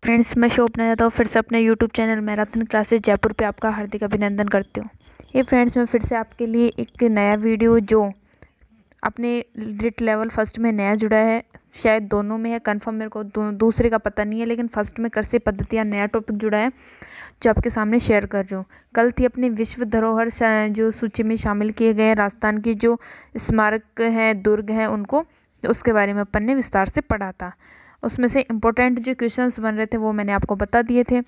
Friends, मैं शोभना यादव फिर से अपने YouTube channel marathon classes Jaipur पे आपका हार्दिक अभिनंदन करती हूँ। ये फ्रेंड्स, मैं फिर से आपके लिए एक नया वीडियो जो अपने रिट लेवल फर्स्ट में नया जुड़ा है, शायद दोनों में है, कंफर्म मेरे को दूसरे का पता नहीं है, लेकिन फर्स्ट में कृषि पद्धतियाँ नया टॉपिक जुड़ा है जो आपके सामने शेयर कर रही हूँ। कल थी अपनी विश्व धरोहर जो सूची में शामिल किए गए राजस्थान की जो स्मारक हैं, दुर्ग हैं, उनको उसके बारे में अपन ने विस्तार से पढ़ा था। उसमें से इम्पोर्टेंट जो क्वेश्चंस बन रहे थे वो मैंने आपको बता दिए थे।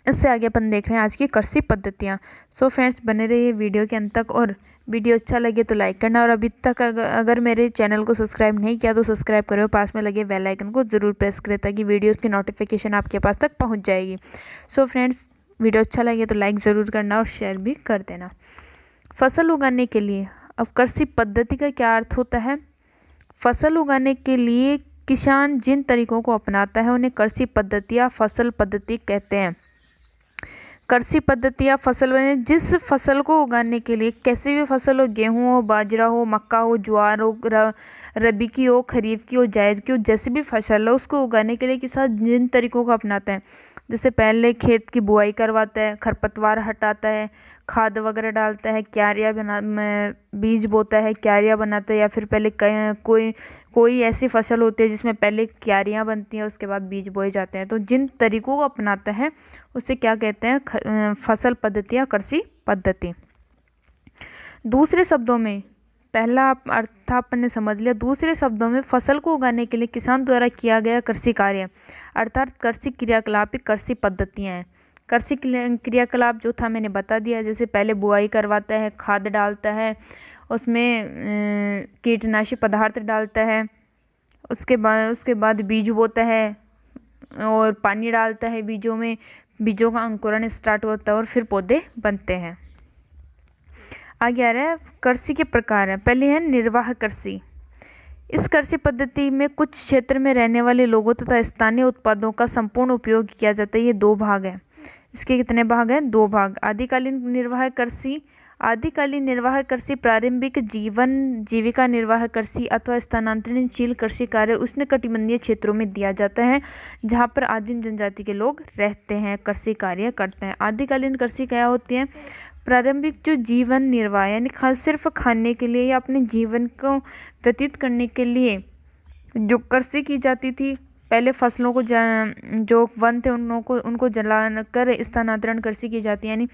इससे आगे अपन देख रहे हैं आज की कृषि पद्धतियाँ। सो फ्रेंड्स, बने रहिए वीडियो के अंत तक, और वीडियो अच्छा लगे तो लाइक करना, और अभी तक अगर मेरे चैनल को सब्सक्राइब नहीं किया तो सब्सक्राइब करो, पास में लगे बेल आइकन को ज़रूर प्रेस करें ताकि वीडियोज़ की नोटिफिकेशन आपके पास तक पहुँच जाएगी। सो फ्रेंड्स, वीडियो अच्छा लगे तो लाइक ज़रूर करना और शेयर भी कर देना। फसल उगाने के लिए अब कृषि पद्धति का क्या अर्थ होता है? फसल उगाने के लिए किसान जिन तरीकों को अपनाता है उन्हें कृषि पद्धति या फसल पद्धति कहते हैं। कृषि पद्धति या फसल जिस फसल को उगाने के लिए, कैसी भी फसल हो, गेहूं हो, बाजरा हो, मक्का हो, ज्वार हो, रबी की हो, खरीफ की हो, जायद की हो, जैसी भी फसल हो उसको उगाने के लिए किसान जिन तरीकों को अपनाता है, जैसे पहले खेत की बुआई करवाता है, खरपतवार हटाता है, खाद वगैरह डालता है, बीज बोता है, क्यारियाँ बनाता है, या फिर पहले कोई ऐसी फसल होती है जिसमें पहले क्यारियाँ बनती हैं उसके बाद बीज बोए जाते हैं। तो जिन तरीकों को अपनाता है उसे क्या कहते हैं? फसल पद्धति या कृषि पद्धति। दूसरे शब्दों में, पहला अर्थ अपन ने समझ लिया। दूसरे शब्दों में, फसल को उगाने के लिए किसान द्वारा किया गया कृषि कार्य अर्थात कृषि क्रियाकलाप ही कृषि पद्धतियाँ हैं। कृषि क्रियाकलाप जो था मैंने बता दिया, जैसे पहले बुआई करवाता है, खाद डालता है, उसमें कीटनाशी पदार्थ डालता है, उसके बाद बीज बोता है और पानी डालता है बीजों में, बीजों का अंकुरण स्टार्ट होता है और फिर पौधे बनते हैं। आगे आ रहा है कृषि के प्रकार हैं। पहले है निर्वाह कृषि। इस कृषि पद्धति में कुछ क्षेत्र में रहने वाले लोगों तथा स्थानीय उत्पादों का संपूर्ण उपयोग किया जाता है। ये 2 भाग है। इसके कितने भाग हैं? 2 भाग। आदिकालीन निर्वाह कृषि। आदिकालीन निर्वाह कृषि प्रारंभिक जीविका निर्वाह कृषि अथवा स्थानांतरणशील कृषि कार्य उष्णकटिबंधीय क्षेत्रों में दिया जाता है, जहाँ पर आदिम जनजाति के लोग रहते हैं, कृषि कार्य करते हैं। आदिकालीन कृषि क्या होती है? प्रारंभिक जो जीवन निर्वाह, यानी सिर्फ खाने के लिए या अपने जीवन को व्यतीत करने के लिए जो कृषि की जाती थी। पहले फसलों को जो वन थे उनको जलाकर स्थानांतरण कृषि की जाती है, यानी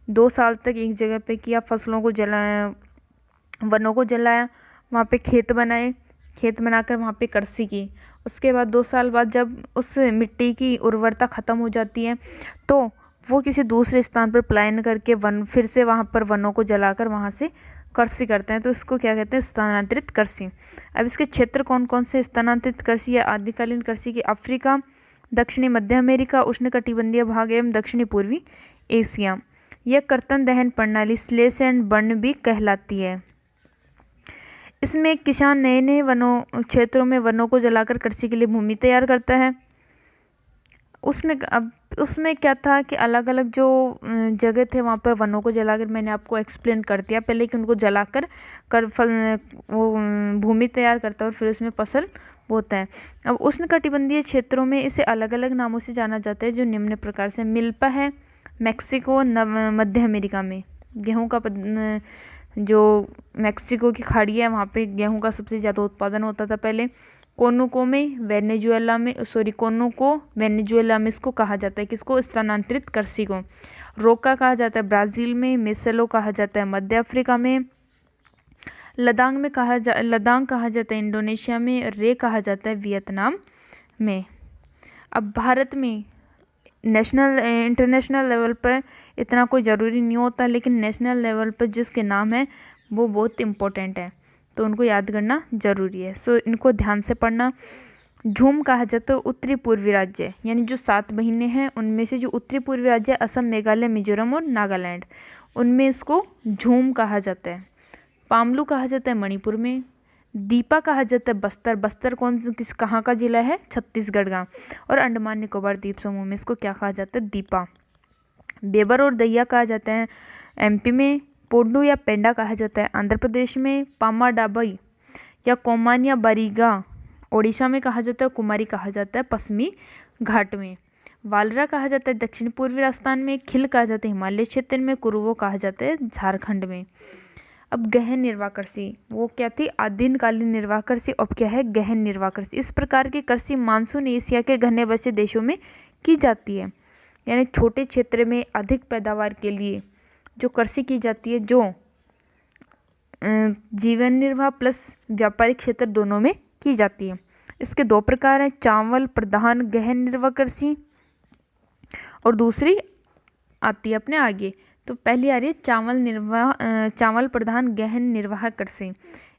2 साल तक एक जगह पे किया, फसलों को जलाया, वनों को जलाया, वहाँ पे खेत बनाए, खेत बनाकर वहाँ पे कृषि की। उसके बाद 2 साल बाद जब उस मिट्टी की उर्वरता ख़त्म हो जाती है तो वो किसी दूसरे स्थान पर पलायन करके फिर से वहाँ पर वनों को जलाकर वहाँ से कृषि करते हैं। तो इसको क्या कहते हैं? स्थानांतरित कृषि। अब इसके क्षेत्र कौन कौन से स्थानांतरित कृषि या आदिकालीन कृषि की? अफ्रीका, दक्षिणी मध्य अमेरिका, उष्णकटिबंधीय भाग एवं दक्षिणी पूर्वी एशिया। यह कर्तन दहन प्रणाली स्लेश एंड बर्न भी कहलाती है। इसमें किसान नए नए क्षेत्रों में वनों को जलाकर कृषि के लिए भूमि तैयार करता है। उसमें क्या था कि अलग अलग जो जगह थे वहाँ पर वनों को जलाकर, मैंने आपको एक्सप्लेन कर दिया पहले कि उनको जलाकर वो भूमि तैयार करता है और फिर उसमें फसल बोता है। अब उष्णकटिबंधीय क्षेत्रों में इसे अलग अलग नामों से जाना जाता है, जो निम्न प्रकार से। मिल्पा है मैक्सिको, मध्य अमेरिका में। गेहूँ का जो मैक्सिको की खाड़ी है वहाँ पे गेहूँ का सबसे ज़्यादा उत्पादन होता था पहले। कोनुको वेनेजुएला में इसको कहा जाता है, किसको? स्थानांतरित कृषि को। रोका कहा जाता है ब्राज़ील में, मेसेलो कहा जाता है मध्य अफ्रीका में, लदांग कहा जाता है इंडोनेशिया में, रे कहा जाता है वियतनाम में। अब भारत में इंटरनेशनल लेवल पर इतना कोई ज़रूरी नहीं होता, लेकिन नेशनल लेवल पर जिसके नाम है वो बहुत इम्पोर्टेंट है, तो उनको याद करना ज़रूरी है। सो इनको ध्यान से पढ़ना। झूम कहा जाता है उत्तरी पूर्वी राज्य, यानी जो 7 महीने हैं उनमें से जो उत्तरी पूर्वी राज्य असम, मेघालय, मिजोरम और नागालैंड, उनमें इसको झूम कहा जाता है। पामलू कहा जाता है मणिपुर में। दीपा कहा जाता है बस्तर कहाँ का जिला है? छत्तीसगढ़ का। और अंडमान निकोबार द्वीप समूह में इसको क्या कहा जाता है? दीपा। बेबर और दैया कहा जाता है एमपी में। पोडू या पेंडा कहा जाता है आंध्र प्रदेश में। पामा डाबई या कोमान या बारीगा ओडिशा में कहा जाता है। कुमारी कहा जाता है पश्चिमी घाट में। वालरा कहा जाता है दक्षिण पूर्वी राजस्थान में, खिल कहा जाता है हिमालय क्षेत्र में, कुरुवो कहा जाता है झारखंड में। अब गहन निर्वाह कृषि, वो क्या थी, आदिनकालीन निर्वाह कृषि, अब क्या है गहन निर्वाह कृषि। इस प्रकार की कृषि मानसून एशिया के घने बसे देशों में की जाती है, यानी छोटे क्षेत्र में अधिक पैदावार के लिए जो कृषि की जाती है, जो जीवन निर्वाह प्लस व्यापारिक क्षेत्र दोनों में की जाती है। इसके दो प्रकार हैं, चावल प्रधान गहन निर्वाह कृषि और दूसरी आती है अपने आगे। तो पहली आ रही है चावल प्रधान गहन निर्वाह कृषि।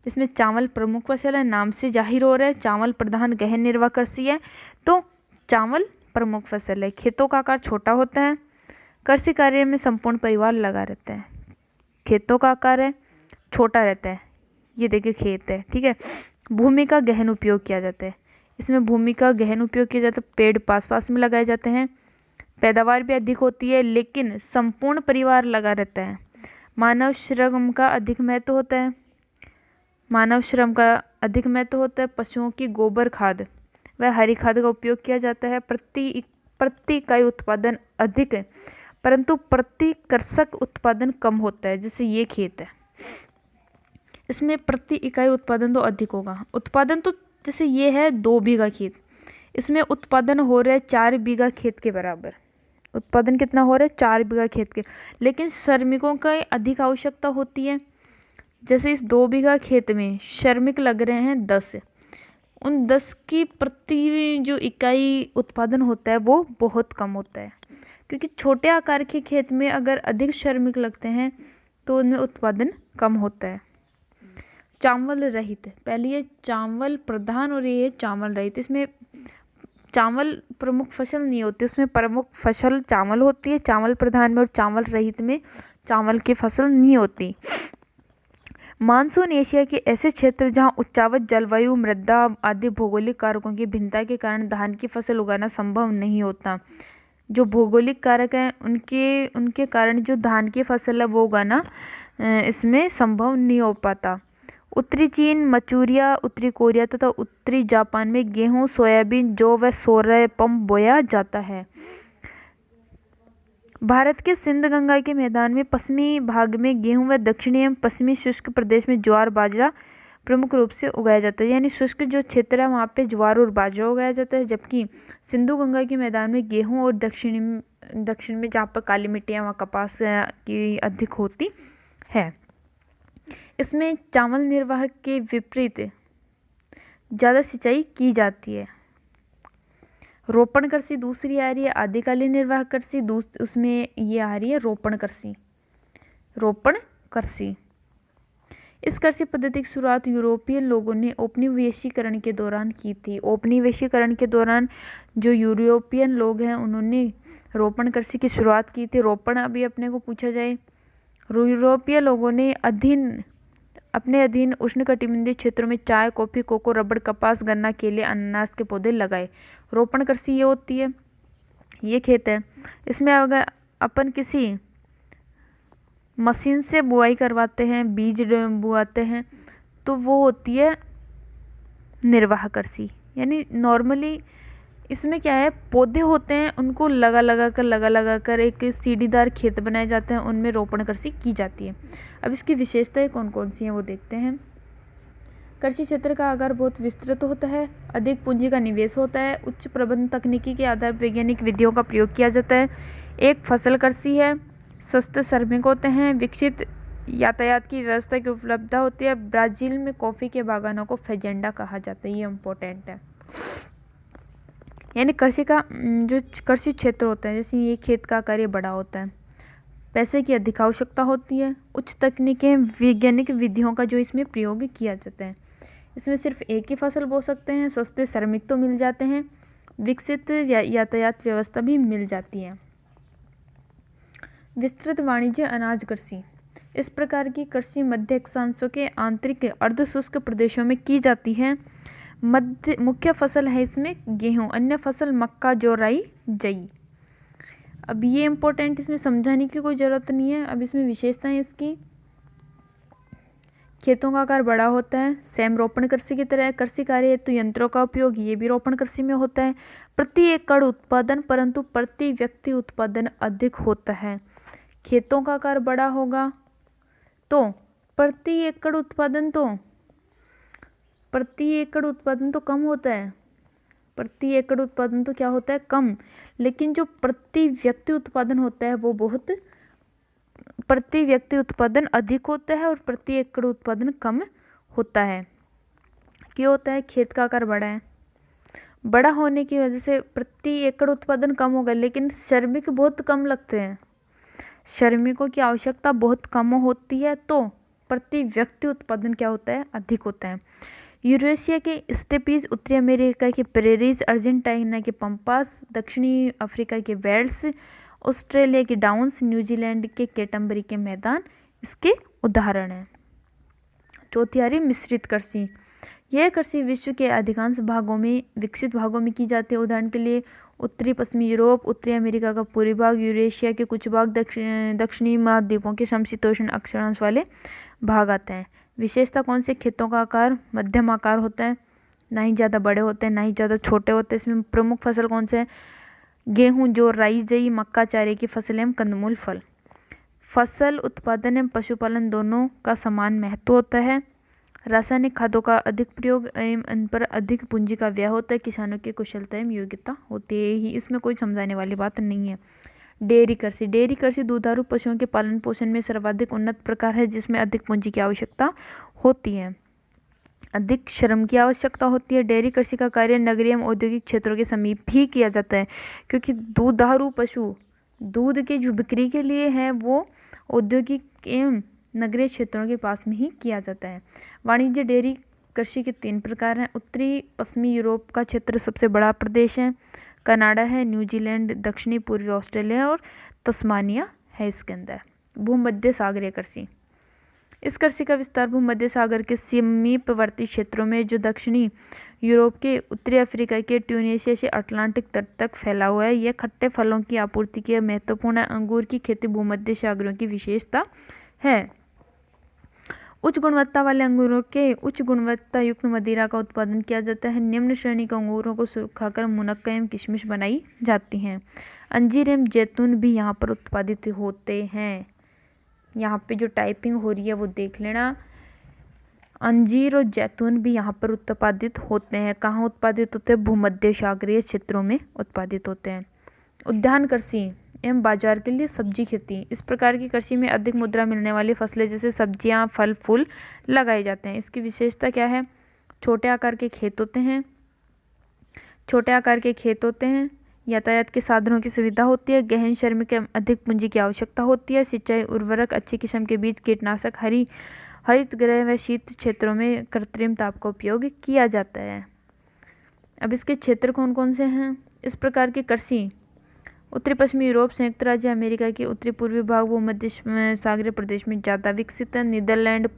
इसमें चावल प्रमुख फसल है, नाम से जाहिर हो रहा है चावल प्रधान गहन निर्वाह कृषि है, तो चावल प्रमुख फसल है। खेतों का आकार छोटा होता है, कृषि कार्य में संपूर्ण परिवार लगा रहता है। खेतों का आकार है छोटा रहता है, ये देखिए खेत है, ठीक है। भूमि का गहन उपयोग किया जाता है, इसमें भूमि का गहन उपयोग किया जाता है, पेड़ पास पास में लगाए जाते हैं, पैदावार भी अधिक होती है लेकिन संपूर्ण परिवार लगा रहता है। मानव श्रम का अधिक महत्व होता है, पशुओं की गोबर खाद व हरी खाद का उपयोग किया जाता है। प्रति इकाई उत्पादन अधिक है परंतु प्रति कृषक उत्पादन कम होता है। जैसे ये खेत है, इसमें प्रति इकाई उत्पादन तो अधिक होगा, उत्पादन तो जैसे ये है 2 बीघा खेत, इसमें उत्पादन हो रहा है 4 बीघा खेत के बराबर। उत्पादन कितना हो रहा है 4 बीघा खेत के, लेकिन श्रमिकों का अधिक आवश्यकता होती है। जैसे इस 2 बीघा खेत में श्रमिक लग रहे हैं 10, उन 10 की प्रति जो इकाई उत्पादन होता है वो बहुत कम होता है, क्योंकि छोटे आकार के खेत में अगर अधिक श्रमिक लगते हैं तो उनमें उत्पादन कम होता है। चावल रहित, पहले ये चावल प्रधान और ये चावल रहित। इसमें चावल प्रमुख फसल नहीं होती, उसमें प्रमुख फसल चावल होती है चावल प्रधान में, और चावल रहित में चावल की फसल नहीं होती। मानसून एशिया के ऐसे क्षेत्र जहां उच्चावच जलवायु, मृदा आदि भौगोलिक कारकों की भिन्नता के कारण धान की फसल उगाना संभव नहीं होता। जो भौगोलिक कारक हैं उनके कारण जो धान की फसल है वो उगाना इसमें संभव नहीं हो पाता। उत्तरी चीन, मंचूरिया, उत्तरी कोरिया तथा उत्तरी जापान में गेहूं, सोयाबीन, जौ व सोयापम बोया जाता है। भारत के सिंध गंगा के मैदान में पश्चिमी भाग में गेहूं व दक्षिणी एवं पश्चिमी शुष्क प्रदेश में ज्वार बाजरा प्रमुख रूप से उगाया जाता है। यानी शुष्क जो क्षेत्र है वहाँ पे ज्वार और बाजरा उगाया जाता है, जबकि सिंधु गंगा के मैदान में गेहूं और दक्षिण में जहाँ पर काली मिट्टी है वहाँ कपास की अधिक होती है। इसमें चावल निर्वाह के विपरीत ज़्यादा सिंचाई की जाती है। रोपण कृषि दूसरी आ रही है, आदिकालीन निर्वाह कृषि उसमें ये आ रही है रोपण कृषि। इस कृषि पद्धति की शुरुआत यूरोपियन लोगों ने औपनिवेशीकरण के दौरान की थी। औपनिवेशीकरण के दौरान जो यूरोपियन लोग हैं उन्होंने रोपण कृषि की शुरुआत की थी। रोपण अभी अपने को पूछा जाए, यूरोपीय लोगों ने अपने अधीन उष्णकटिबंधीय क्षेत्रों में चाय, कॉफी, कोको, रबड़, कपास, गन्ना, केले, अनानास के पौधे लगाए। रोपण कृषि ये होती है, ये खेत है। इसमें अगर अपन किसी मशीन से बुआई करवाते हैं, बीज बुआते हैं, तो वो होती है निर्वाह कृषि। यानी नॉर्मली इसमें क्या है, पौधे होते हैं उनको लगा कर एक सीढ़ीदार खेत बनाए जाते हैं, उनमें रोपण कृषि की जाती है। अब इसकी विशेषताएं कौन कौन सी हैं वो देखते हैं। कृषि क्षेत्र का आकार बहुत विस्तृत होता है, अधिक पूंजी का निवेश होता है, उच्च प्रबंधन तकनीकी के आधार पर वैज्ञानिक विधियों का प्रयोग किया जाता है, एक फसल कृषि है, सस्ते श्रमिक होते हैं, विकसित यातायात की व्यवस्था की उपलब्धता होती है। ब्राज़ील में कॉफ़ी के बागानों को फेजेंडा कहा जाता है, ये इम्पोर्टेंट है। यानी कृषि का जो कृषि क्षेत्र होता है, जैसे ये खेत का कार्य बड़ा होता है, पैसे की अधिक आवश्यकता होती है, उच्च तकनीकें, वैज्ञानिक विधियों का जो इसमें प्रयोग किया जाता है। इसमें सिर्फ एक ही फसल बो सकते हैं, सस्ते श्रमिक तो मिल जाते हैं, विकसित यातायात व्यवस्था भी मिल जाती है। विस्तृत वाणिज्य अनाज कृषि, इस प्रकार की कृषि मध्य अक्षांशों के आंतरिक अर्ध शुष्क प्रदेशों में की जाती है। मुख्य फसल है इसमें गेहूं, अन्य फसल मक्का, जौ, राई, जई। अब ये इम्पोर्टेंट, इसमें समझाने की कोई ज़रूरत नहीं है। अब इसमें विशेषताएं इसकी, खेतों का आकार बड़ा होता है, सेम रोपण कृषि की तरह है। कृषि कार्य हेतु यंत्रों का उपयोग ये भी रोपण कृषि में होता है। प्रति एकड़ उत्पादन परंतु प्रति व्यक्ति उत्पादन अधिक होता है। खेतों का आकार बड़ा होगा तो प्रति एकड़ उत्पादन तो कम होता है। प्रति एकड़ उत्पादन तो क्या होता है, कम, लेकिन जो प्रति व्यक्ति उत्पादन होता है वो बहुत, प्रति व्यक्ति उत्पादन अधिक होता है और प्रति एकड़ उत्पादन कम होता है। क्यों होता है? खेत का आकार बड़ा है, बड़ा होने की वजह से प्रति एकड़ उत्पादन कम होगा, लेकिन श्रमिक बहुत कम लगते हैं, श्रमिकों की आवश्यकता बहुत कम होती है, तो प्रति व्यक्ति उत्पादन क्या होता है, अधिक होता है। यूरेशिया के स्टेपीज, उत्तरी अमेरिका के प्रेरीज, अर्जेंटीना के पम्पास, दक्षिणी अफ्रीका के वेल्ड्स, ऑस्ट्रेलिया के डाउन्स, न्यूजीलैंड के कैटमबरी के मैदान इसके उदाहरण हैं। चौथी आ रही मिश्रित कृषि। यह कृषि विश्व के अधिकांश भागों में, विकसित भागों में की जाती है। उदाहरण के लिए उत्तरी पश्चिमी यूरोप, उत्तरी अमेरिका का पूर्वी भाग, यूरेशिया के कुछ भाग, दक्षिणी महाद्वीपों के समशीतोष्ण अक्षांश वाले भाग आते हैं। विशेषता कौन से? खेतों का आकार मध्यम आकार होता है, ना ही ज़्यादा बड़े होते हैं ना ही ज़्यादा छोटे होते हैं। इसमें प्रमुख फसल कौन से है? गेहूँ, जौ, राई, जई, मक्का, चारे की फसल एवं कंदमूल फल। फसल उत्पादन एवं पशुपालन दोनों का समान महत्व होता है। रासायनिक खादों का अधिक प्रयोग एवं इन पर अधिक पूंजी का व्यय होता है। किसानों की कुशलता एवं योग्यता होती है ही, इसमें कोई समझाने वाली बात नहीं है। डेयरी कृषि। डेयरी कृषि दुधारू पशुओं के पालन पोषण में सर्वाधिक उन्नत प्रकार है, जिसमें अधिक पूंजी की आवश्यकता होती है, अधिक श्रम की आवश्यकता होती है। डेयरी कृषि का कार्य नगरीय एवं औद्योगिक क्षेत्रों के समीप ही किया जाता है, क्योंकि दुधारू पशु दूध के जो बिक्री के लिए हैं वो औद्योगिक एवं नगरीय क्षेत्रों के पास में ही किया जाता है। वाणिज्य डेयरी कृषि के 3 प्रकार हैं। उत्तरी पश्चिमी यूरोप का क्षेत्र सबसे बड़ा प्रदेश है, कनाडा है, न्यूजीलैंड, दक्षिणी पूर्वी ऑस्ट्रेलिया और तस्मानिया है इसके अंदर। भूमध्य सागरीय कृषि। इस कृषि का विस्तार भूमध्य सागर के समीपवर्ती क्षेत्रों में, जो दक्षिणी यूरोप के, उत्तरी अफ्रीका के, ट्यूनीशिया से अटलांटिक तट तक फैला हुआ है। यह खट्टे फलों की आपूर्ति के महत्वपूर्ण अंगूर की खेती भूमध्य सागरों की विशेषता है। उच्च गुणवत्ता वाले अंगूरों के उच्च गुणवत्ता युक्त मदिरा का उत्पादन किया जाता है। निम्न श्रेणी के अंगूरों को सुखाकर मुनक्का एवं किशमिश बनाई जाती हैं। अंजीर एवं जैतून भी यहाँ पर उत्पादित होते हैं। यहाँ पे जो टाइपिंग हो रही है वो देख लेना। अंजीर और जैतून भी यहाँ पर उत्पादित होते हैं। कहाँ उत्पादित होते हैं? भूमध्य सागरीय क्षेत्रों में उत्पादित होते हैं। उद्यान कृषि एवं बाजार के लिए सब्जी खेती। इस प्रकार की कृषि में अधिक मुद्रा मिलने वाली फसलें जैसे सब्जियां, फल, फूल लगाए जाते हैं। इसकी विशेषता क्या है? छोटे आकार के खेत होते हैं, यातायात के साधनों की सुविधा होती है, गहन श्रमिक अधिक पूंजी की आवश्यकता होती है, सिंचाई, उर्वरक, अच्छी किस्म के बीज, कीटनाशक, हरित गृह व शीत क्षेत्रों में कृत्रिम ताप का उपयोग किया जाता है। अब इसके क्षेत्र कौन कौन से हैं? इस प्रकार की कृषि उत्तरी पश्चिमी यूरोप, संयुक्त राज्य अमेरिका के उत्तरी पूर्वी भाग, भूमध्य सागरीय प्रदेश में ज़्यादा विकसित है। नीदरलैंड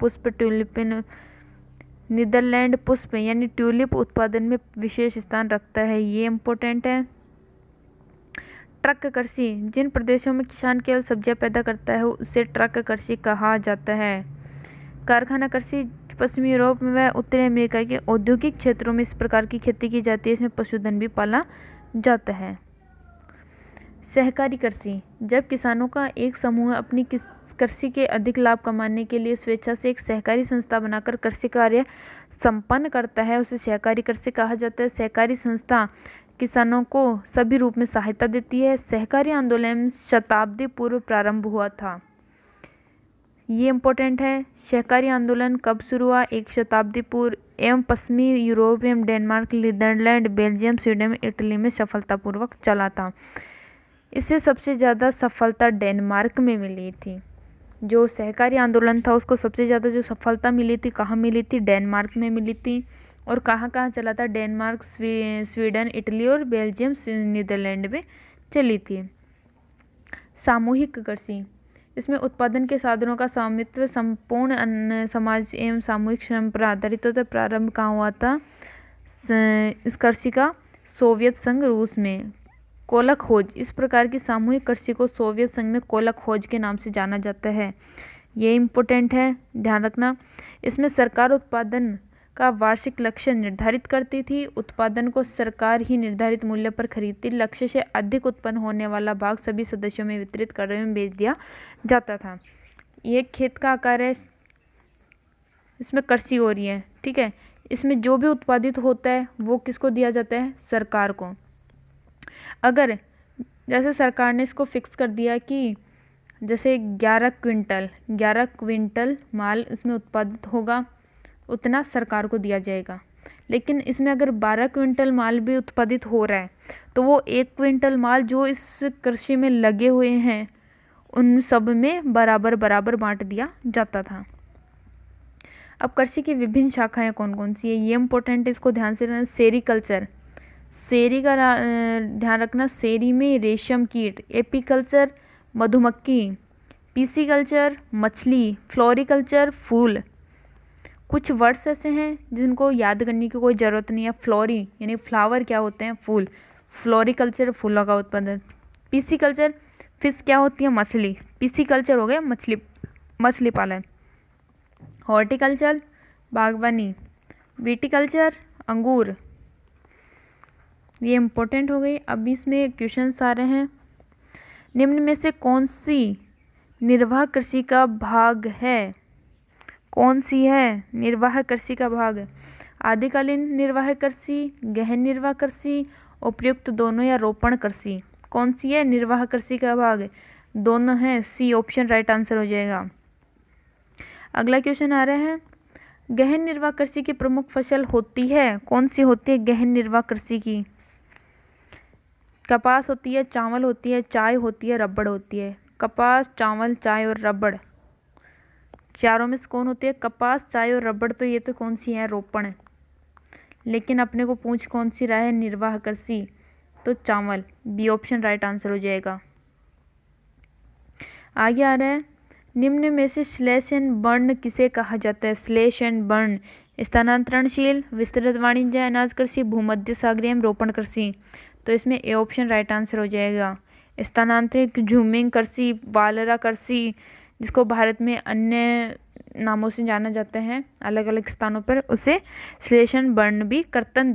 पुष्प यानी ट्यूलिप उत्पादन में विशेष स्थान रखता है, ये इम्पोर्टेंट है। ट्रक कृषि, जिन प्रदेशों में किसान केवल सब्जियां पैदा करता है उसे ट्रक कृषि कहा जाता है। कारखाना कृषि, पश्चिमी यूरोप में व उत्तरी अमेरिका के औद्योगिक क्षेत्रों में इस प्रकार की खेती की जाती है। इसमें पशुधन भी पाला जाता है। सहकारी कृषि, जब किसानों का एक समूह अपनी कृषि के अधिक लाभ कमाने के लिए स्वेच्छा से एक सहकारी संस्था बनाकर कृषि कार्य संपन्न करता है, उसे सहकारी कृषि कहा जाता है। सहकारी संस्था किसानों को सभी रूप में सहायता देती है। सहकारी आंदोलन शताब्दी पूर्व प्रारंभ हुआ था, ये इम्पोर्टेंट है। सहकारी आंदोलन कब शुरू हुआ? 1 शताब्दी पूर्व एवं पश्चिमी यूरोप एवं Denmark, Netherlands, Belgium, Sweden, Italy में सफलतापूर्वक चला था। इससे सबसे ज़्यादा सफलता डेनमार्क में मिली थी। जो सहकारी आंदोलन था उसको सबसे ज़्यादा जो सफलता मिली थी, कहाँ मिली थी? डेनमार्क में मिली थी। और कहाँ कहाँ चला था? डेनमार्क, स्वीडन, इटली और बेल्जियम, नीदरलैंड में चली थी। सामूहिक कृषि, इसमें उत्पादन के साधनों का स्वामित्व संपूर्ण समाज एवं सामूहिक श्रम पर आधारित होता है। प्रारंभ कहाँ हुआ था इस कृषि का? सोवियत संघ, रूस में। कोला खोज, इस प्रकार की सामूहिक कृषि को सोवियत संघ में कोला खोज के नाम से जाना जाता है। ये इम्पोर्टेंट है, ध्यान रखना। इसमें सरकार उत्पादन का वार्षिक लक्ष्य निर्धारित करती थी। उत्पादन को सरकार ही निर्धारित मूल्य पर खरीदती। लक्ष्य से अधिक उत्पन्न होने वाला भाग सभी सदस्यों में वितरित कर में बेच दिया जाता था। ये खेत का आकार है, इसमें कृषि हो रही है, ठीक है। इसमें जो भी उत्पादित होता है वो किसको दिया जाता है? सरकार को। अगर जैसे सरकार ने इसको फिक्स कर दिया कि जैसे 11 क्विंटल माल इसमें उत्पादित होगा, उतना सरकार को दिया जाएगा। लेकिन इसमें अगर 12 क्विंटल माल भी उत्पादित हो रहा है तो वो 1 क्विंटल माल जो इस कृषि में लगे हुए हैं उन सब में बराबर बराबर बांट दिया जाता था। अब कृषि की विभिन्न शाखाएं कौन कौन सी है, ये इम्पोर्टेंट है, इसको ध्यान से रखना। सेरीकल्चर, सेरी का ध्यान रखना, सेरी में रेशम कीट। एपीकल्चर, मधुमक्खी। पीसीकल्चर, मछली। फ्लोरिकल्चर, फूल। कुछ वर्ड्स ऐसे हैं जिनको याद करने की कोई ज़रूरत नहीं है। फ्लोरी यानी फ्लावर क्या होते हैं? फूल। फ्लोरिकल्चर फूलों का उत्पादन। पीसीकल्चर फिश क्या होती है? मछली। पीसीकल्चर हो गया मछली पालन। हॉर्टिकल्चर बागवानी। विटिकल्चर अंगूर। ये इम्पोर्टेंट हो गई। अब इसमें क्वेश्चंस आ रहे हैं। निम्न में से कौन सी निर्वाह कृषि का भाग है? कौन सी है निर्वाह कृषि का भाग? आदिकालीन निर्वाह कृषि, गहन निर्वाह कृषि, उपयुक्त दोनों या रोपण कृषि। कौन सी है निर्वाह कृषि का भाग? दोनों है, सी ऑप्शन राइट आंसर हो जाएगा। अगला क्वेश्चन आ रहा है, गहन निर्वाह कृषि की प्रमुख फसल होती है? कौन सी होती है गहन निर्वाह कृषि की? कपास होती है, चावल होती है, चाय होती है, रबड़ होती है। कपास, चावल, चाय और रबड़, चारों में से कौन होती है? कपास, चाय और रबड़। तो ये तो कौन सी है? रोपण है। लेकिन अपने को पूछ कौन सी रहा है? निर्वाह कृषि, तो चावल, बी ऑप्शन राइट आंसर हो जाएगा। आगे आ रहा है, निम्न में से स्लैश एंड बर्न किसे कहा जाता है? स्लैश एंड बर्न, स्थानांतरणशील, विस्तृत वाणिज्य, अनाज कृषि, भूमध्य सागरीय, रोपण कृषि। तो इसमें ए ऑप्शन राइट आंसर हो जाएगा। स्थानांतरित झूमिंग कृषि, वालरा कृषि, जिसको भारत में अन्य नामों से जाना जाता है अलग अलग स्थानों पर, उसे स्लैश एंड बर्न भी, कर्तन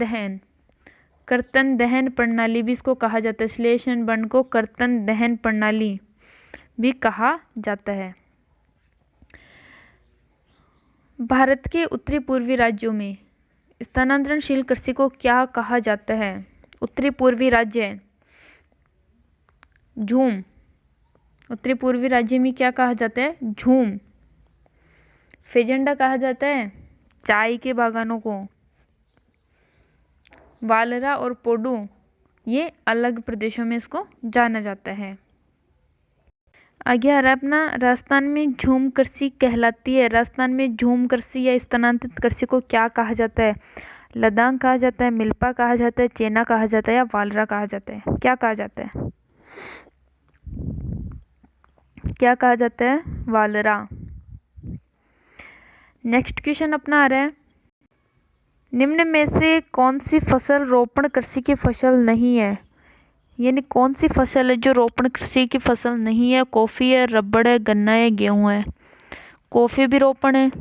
दहन प्रणाली भी इसको कहा जाता है। स्लैश एंड बर्न को कर्तन दहन प्रणाली भी कहा जाता है। भारत के उत्तरी पूर्वी राज्यों में स्थानांतरणशील कृषि को क्या कहा जाता है? उत्तरी पूर्वी राज्य, झूम। उत्तरी पूर्वी राज्य में क्या कहा जाता है? झूम। फेजेंडा कहा जाता है चाय के बागानों को। वालरा और पोडू, ये अलग प्रदेशों में इसको जाना जाता है। आगे आ रहा है अपना, राजस्थान में झूम कृषि कहलाती है। राजस्थान में झूम कृषि या स्थानांतरित कृषि को क्या कहा जाता है? लद्दाख कहा जाता है, मिल्पा कहा जाता है, चेना कहा जाता है, या वालरा कहा जाता है? क्या कहा जाता है? क्या कहा जाता है? वालरा। नेक्स्ट क्वेश्चन अपना आ रहा है, निम्न में से कौन सी फसल रोपण कृषि की फसल नहीं है? यानी कौन सी फसल है जो रोपण कृषि की फसल नहीं है? कॉफ़ी है, रबड़ है, गन्ना है, गेहूँ है। कॉफ़ी भी रोपण है,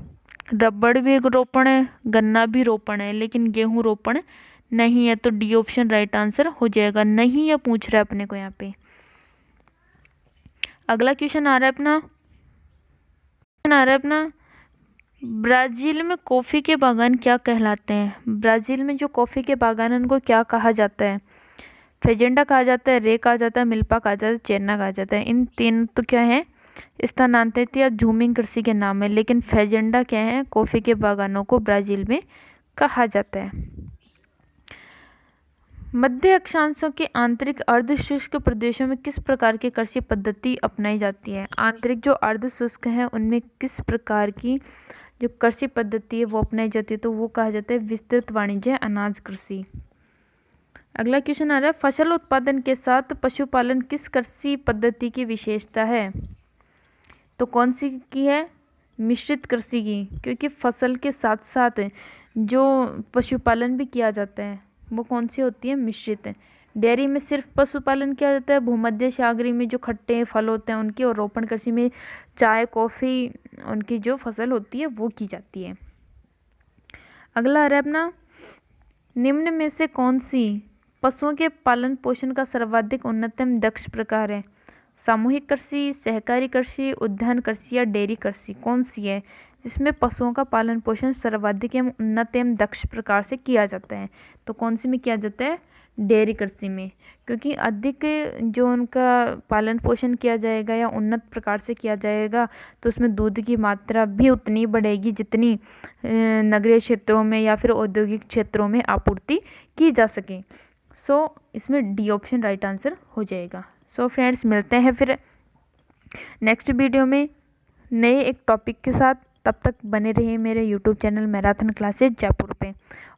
रबड़ भी रोपण है, गन्ना भी रोपण है, लेकिन गेहूँ रोपण नहीं है। तो डी ऑप्शन राइट आंसर हो जाएगा। नहीं है पूछ रहा है अपने को यहाँ पे। अगला क्वेश्चन आ रहा है अपना, ब्राज़ील में कॉफ़ी के बागान क्या कहलाते हैं? ब्राज़ील में जो कॉफ़ी के बागान हैं उनको क्या कहा जाता है? फेजेंडा कहा जाता है, रे कहा जाता है, मिल्पा कहा जाता है, चेन्ना कहा जाता है। इन तीन तो क्या है? स्थानांतरित या झूमिंग कृषि के नाम है। लेकिन फेजेंडा क्या है? कॉफ़ी के बागानों को ब्राज़ील में कहा जाता है। मध्य अक्षांशों के आंतरिक अर्धशुष्क प्रदेशों में किस प्रकार की कृषि पद्धति अपनाई जाती है? आंतरिक जो अर्धशुष्क है उनमें किस प्रकार की जो कृषि पद्धति है वो अपनाई जाती है? तो वो कहा जाता है विस्तृत वाणिज्य अनाज कृषि। अगला क्वेश्चन आ रहा है, फसल उत्पादन के साथ पशुपालन किस कृषि पद्धति की विशेषता है? तो कौन सी की है? मिश्रित कृषि की, क्योंकि फसल के साथ साथ जो पशुपालन भी किया जाता है वो कौन सी होती है? मिश्रित। डेयरी में सिर्फ पशुपालन किया जाता है, भूमध्य सागरीय में जो खट्टे फल होते हैं उनकी, और रोपण कृषि में चाय कॉफ़ी उनकी जो फसल होती है वो की जाती है। अगला है अपना, निम्न में से कौन सी पशुओं के पालन पोषण का सर्वाधिक उन्नत एवं दक्ष प्रकार है? सामूहिक कृषि, सहकारी कृषि, उद्यान कृषि या डेयरी कृषि, कौन सी है जिसमें पशुओं का पालन पोषण सर्वाधिक एवं उन्नत एवं दक्ष प्रकार से किया जाता है? तो कौन सी में किया जाता है? डेयरी कृषि में, क्योंकि अधिक जो उनका पालन पोषण किया जाएगा या उन्नत प्रकार से किया जाएगा तो उसमें दूध की मात्रा भी उतनी बढ़ेगी जितनी नगरीय क्षेत्रों में या फिर औद्योगिक क्षेत्रों में आपूर्ति की जा सके। सो इसमें डी ऑप्शन राइट आंसर हो जाएगा। सो फ्रेंड्स, मिलते हैं फिर नेक्स्ट वीडियो में नए एक टॉपिक के साथ। तब तक बने रहिए मेरे YouTube channel marathon classes Jaipur पे।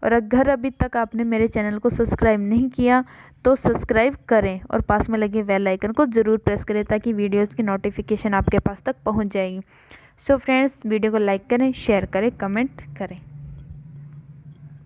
और अगर अभी तक आपने मेरे चैनल को सब्सक्राइब नहीं किया तो सब्सक्राइब करें और पास में लगे बेल आइकन को ज़रूर प्रेस करें ताकि वीडियोज़ की नोटिफिकेशन आपके पास तक पहुंच जाएगी। सो फ्रेंड्स, वीडियो को लाइक करें, शेयर करें, कमेंट करें।